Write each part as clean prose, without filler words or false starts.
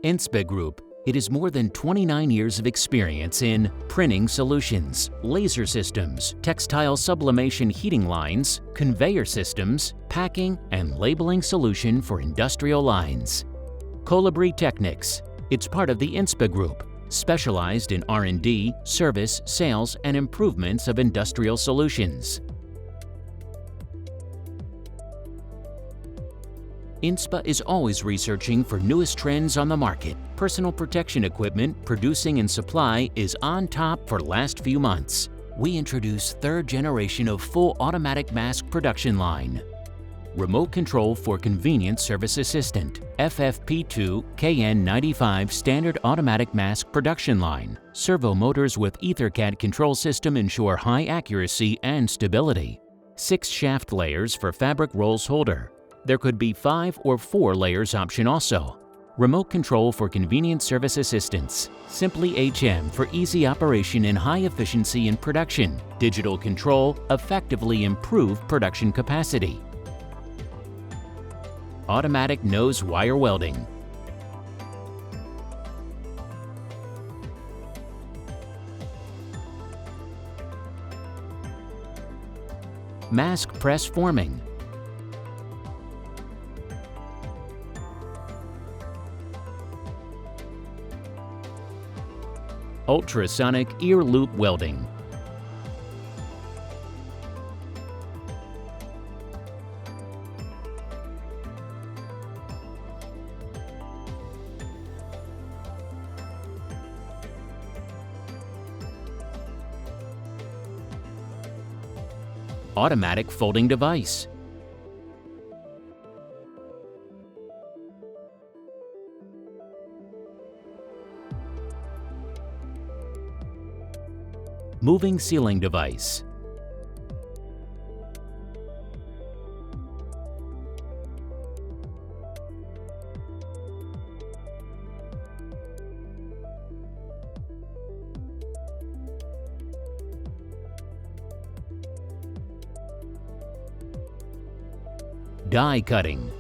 INSPA Group. It is more than 29 years of experience in printing solutions, laser systems, textile sublimation heating lines, conveyor systems, packing, and labeling solution for industrial lines. ColibriTechnics. It's part of the INSPA Group, specialized in R&D, service, sales, and improvements of industrial solutions. INSPA is always researching for newest trends on the market. Personal protection equipment, producing and supply is on top for last few months. We introduce third generation of full automatic mask production line. Remote control for convenient service assistant. FFP2 KN95 standard automatic mask production line. Servo motors with EtherCAT control system ensure high accuracy and stability. 6 shaft layers for fabric rolls holder. There could be 5 or 4 layers option also. Remote control for convenient service assistance. Simply HM for easy operation and high efficiency in production. Digital control effectively improve production capacity. Automatic nose wire welding. Mask press forming. Ultrasonic ear loop welding. Automatic folding device. Moving sealing device. Die cutting.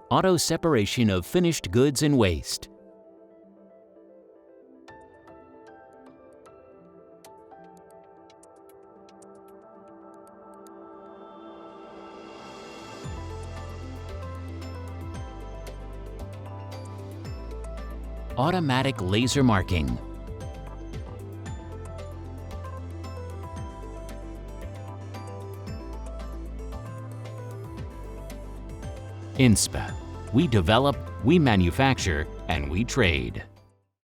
Auto separation of finished goods and waste. Automatic laser marking. INSPA. We develop, we manufacture, and we trade.